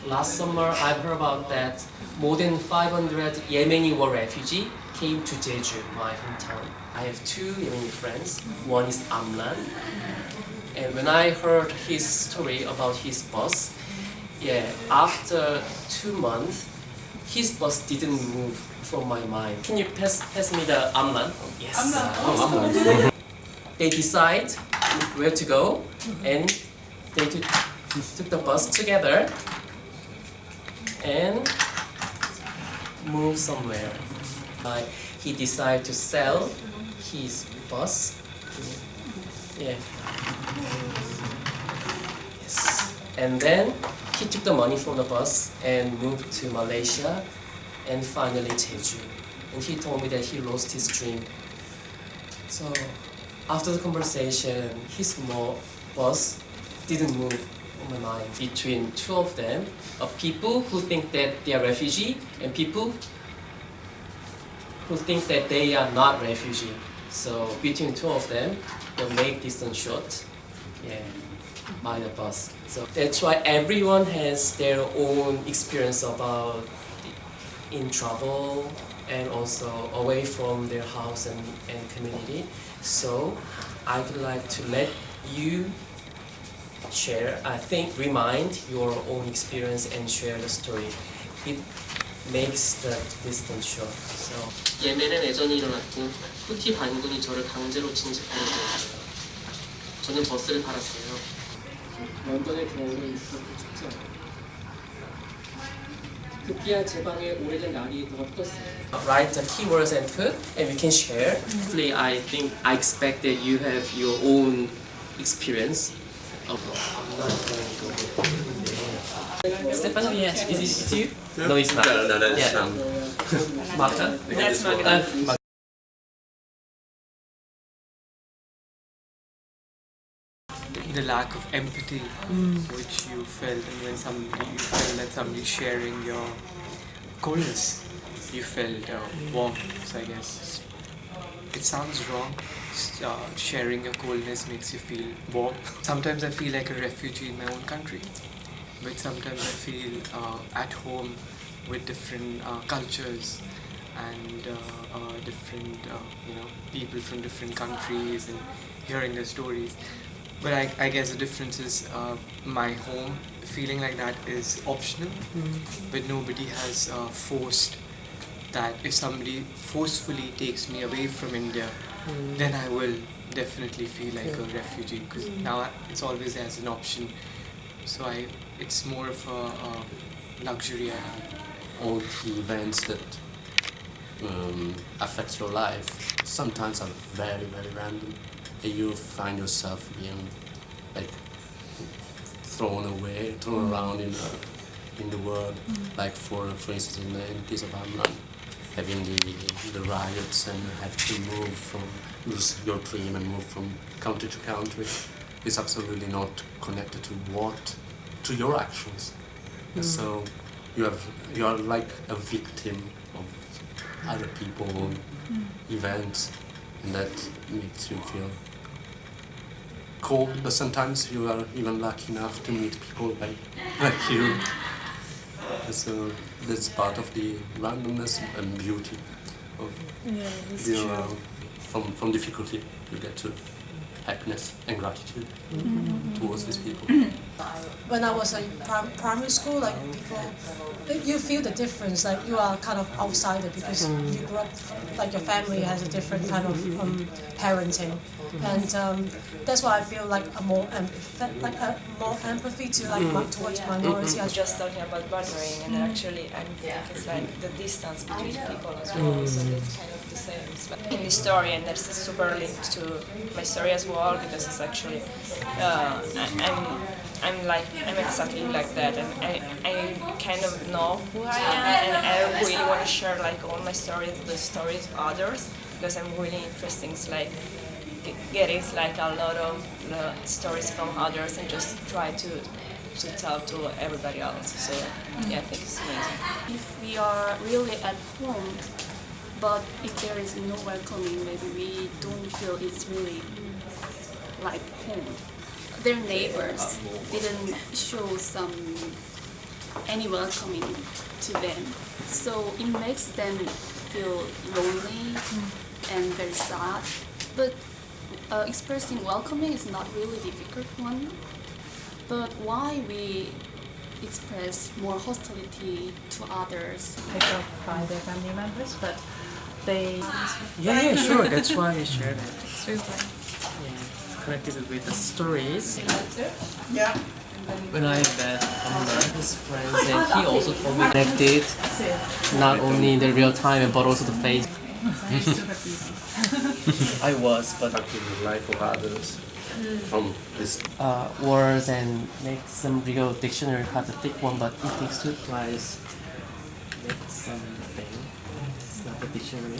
last summer I've heard about that more than 500 Yemeni war refugees came to Jeju, my hometown. I have two Yemeni friends. One is Amran. And when I heard his story about his bus, yeah, after 2 months, his bus didn't move from my mind. Can you pass me the Amran? Yes. Amran. They decide where to go, and they took the bus together and moved somewhere. He decided to sell his bus. Yeah. Yes. And then he took the money from the bus and moved to Malaysia and finally Jeju. And he told me that he lost his dream. So after the conversation, his small bus didn't move on my mind. Between two of them, of people who think that they are refugee and people who think that they are not refugee. So between two of them, they'll make distance short, yeah, by the bus. So that's why everyone has their own experience about in trouble and also away from their house and community. So I would like to let you share, remind your own experience and share the story. It makes the distance short. So 예멘에 내전이 일어났고 후티 반군이 저를 강제로 진집하게 되었어요. 저는 버스를 팔았어요. 런던의 겨울은 그렇게 춥지 않아요. 급기야 제 방에 오래된 날이 더 떴어요. Write the keywords and put, and we can share. Hopefully, I think I expect that you have your own experience. Stefano, yes, is it you? No, it's not. No, that's yeah. Marta? That's Magda. The lack of empathy which you felt, and when you felt that somebody sharing your coldness, you felt warmth. So I guess it sounds wrong. Sharing your coldness makes you feel warm. Sometimes I feel like a refugee in my own country, but sometimes I feel at home with different cultures and different people from different countries and hearing their stories. But I guess the difference is my home feeling like that is optional, but nobody has forced that. If somebody forcefully takes me away from India, then I will definitely feel like a refugee, because now it's always as an option. So it's more of a luxury I have. All the events that affect your life sometimes are very, very random. And you find yourself being like thrown around in the world. Like for instance, in the case of Amran, having the riots and have to lose your dream and move from country to country is absolutely not connected to your actions. And so you are like a victim of other people, events, and that makes you feel cold, but sometimes you are even lucky enough to meet people like you. And so that's part of the randomness and beauty of being around. From difficulty you get to happiness and gratitude towards these people. When I was in primary school, like people, you feel the difference. Like you are kind of outsider because you grew up, like your family has a different kind of parenting, and that's why I feel like a more empathy to towards minority. I was just talking about bordering, and actually I think it's like the distance between people as well. So it's kind of the same in the story, and that's super linked to my story as well, because it's actually I'm exactly like that, and I kind of know who I am, and I really want to share like all my stories, the stories of others, because I'm really interested in like getting like a lot of stories from others and just try to tell to everybody else. So yeah, I think it's amazing. If we are really at home, but if there is no welcoming, maybe we don't feel it's really like home. Their neighbors didn't show some any welcoming to them. So it makes them feel lonely and very sad. But expressing welcoming is not really difficult one. But why we express more hostility to others? They felt by their family members, but they Yeah, sure. That's why we share that. seriously. Yeah, connected with the stories. Yeah. When I met Amran, his friends, and he also told me connected, not only in the real time but also the face. I was, but in the life of others from this. words and make some real dictionary card, the thick one, but it takes 2 tries. Make something. It's not a dictionary.